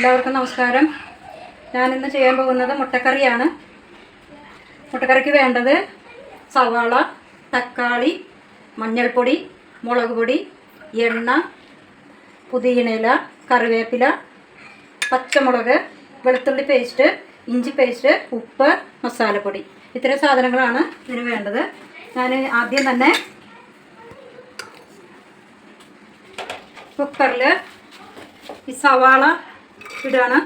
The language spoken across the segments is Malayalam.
എല്ലാവർക്കും നമസ്കാരം. ഞാനിന്ന് ചെയ്യാൻ പോകുന്നത് മുട്ടക്കറിയാണ്. മുട്ടക്കറിക്ക് വേണ്ടത് സവാള, തക്കാളി, മഞ്ഞൾപ്പൊടി, മുളക് പൊടി, എണ്ണ, പുതിനയില, കറിവേപ്പില, പച്ചമുളക്, വെളുത്തുള്ളി പേസ്റ്റ്, ഇഞ്ചി പേസ്റ്റ്, ഉപ്പ്, മസാലപ്പൊടി. ഇത്രയും സാധനങ്ങളാണ് ഇതിന് വേണ്ടത്. ഞാൻ ആദ്യം തന്നെ കുക്കറിൽ ഈ സവാള ഇടുകയാണ്.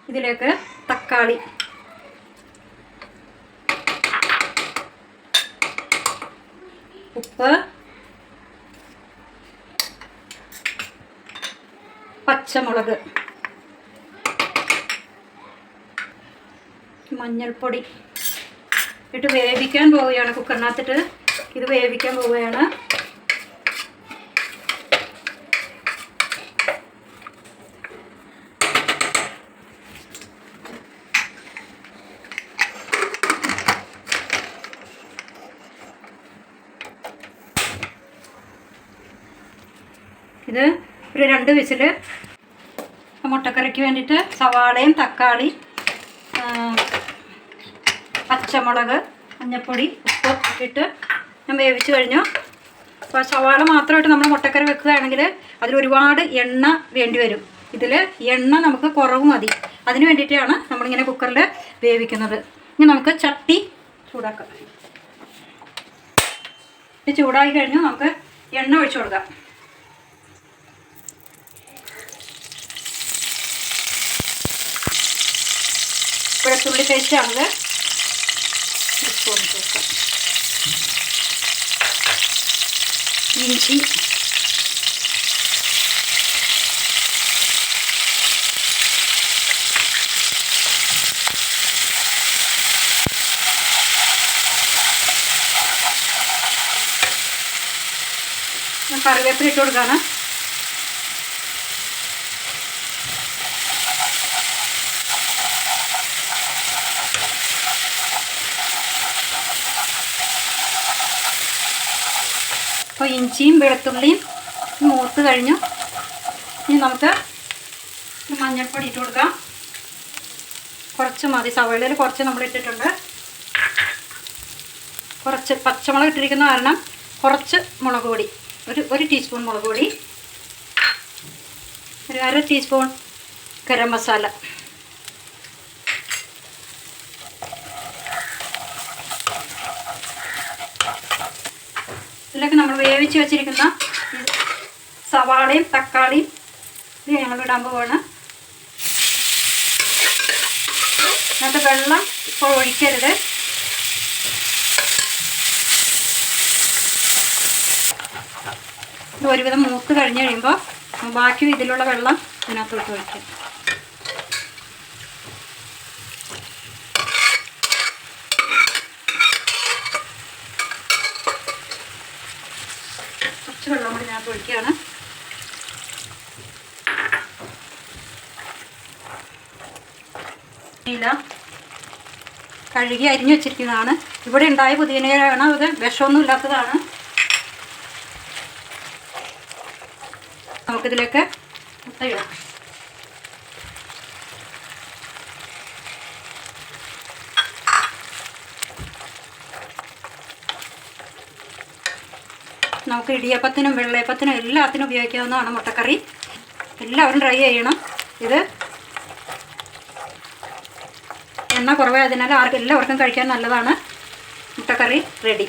ഇതിലേക്ക് തക്കാളി, ഉപ്പ്, പച്ചമുളക്, മഞ്ഞൾപ്പൊടി ഇട്ട് വേവിക്കാൻ പോവുകയാണ്. കുക്കറിനകത്തിട്ട് ഇത് വേവിക്കാൻ പോവുകയാണ്. ഇത് ഒരു 2 വിസിൽ. മുട്ടക്കറിക്ക് വേണ്ടിയിട്ട് സവാളയും തക്കാളി, പച്ചമുളക്, മഞ്ഞൾപ്പൊടി, ഉപ്പ് ഇട്ട് ഞാൻ വേവിച്ച് കഴിഞ്ഞു. അപ്പോൾ സവാള മാത്രമായിട്ട് നമ്മൾ മുട്ടക്കറി വെക്കുകയാണെങ്കിൽ അതിലൊരുപാട് എണ്ണ വേണ്ടി വരും. ഇതിൽ എണ്ണ നമുക്ക് കുറവ് മതി. അതിന് വേണ്ടിയിട്ടാണ് നമ്മളിങ്ങനെ കുക്കറിൽ വേവിക്കുന്നത്. ഇനി നമുക്ക് ചട്ടി ചൂടാക്കാം. ഇത് ചൂടായി കഴിഞ്ഞു നമുക്ക് എണ്ണ ഒഴിച്ചു കൊടുക്കാം. വെളുത്തുള്ളി പേസ്റ്റാണത്. ഇഞ്ചി, കറിവേപ്പില ഇട്ട് കൊടുക്കാണ്. അപ്പോൾ ഇഞ്ചിയും വെളുത്തുള്ളിയും മൂത്ത് കഴിഞ്ഞു. ഇനി നമുക്ക് മഞ്ഞൾപ്പൊടി ഇട്ട് കൊടുക്കാം. കുറച്ച് മതി. സവാളയിൽ കുറച്ച് നമ്മൾ ഇട്ടിട്ടുണ്ട്. കുറച്ച് പച്ചമുളക് ഇട്ടിരിക്കുന്ന കാരണം കുറച്ച് മുളക് പൊടി, ഒരു ടീസ്പൂൺ മുളക് പൊടി, ഒരു 1/2 ടീസ്പൂൺ ഗരം മസാല, ഇതിലേക്ക് നമ്മൾ വേവിച്ച് വെച്ചിരിക്കുന്ന സവാളയും തക്കാളിയും ഇത് ഞങ്ങൾ ഇടാൻ പോവാണ്. എന്നിട്ട് വെള്ളം ഇപ്പോൾ ഒഴിക്കരുത്. ഇത് ഒരുവിധം മൂത്ത് കഴിഞ്ഞ് കഴിയുമ്പോൾ ബാക്കി ഇതിലുള്ള വെള്ളം ഇതിനകത്തോട്ട് ഒഴിക്കും. കുറച്ച് വെള്ളം കൂടി ഇതിനകത്ത് ഒഴിക്കുകയാണ്. ഇല കഴുകി അരിഞ്ഞു വെച്ചിരിക്കുന്നതാണ്. ഇവിടെ ഉണ്ടായ പുതിനയിലാണ്. അത് വിഷമൊന്നും ഇല്ലാത്തതാണ്. നമുക്കിതിലേക്ക് മുട്ട ഇടാം. നമുക്ക് ഇടിയപ്പത്തിനും വെള്ളയപ്പത്തിനും എല്ലാത്തിനും ഉപയോഗിക്കാവുന്നതാണ് മുട്ടക്കറി. എല്ലാവരും ട്രൈ ചെയ്യണം. ഇത് എണ്ണ കുറവായതിനാൽ എല്ലാവർക്കും കഴിക്കാൻ നല്ലതാണ്. മുട്ടക്കറി റെഡി.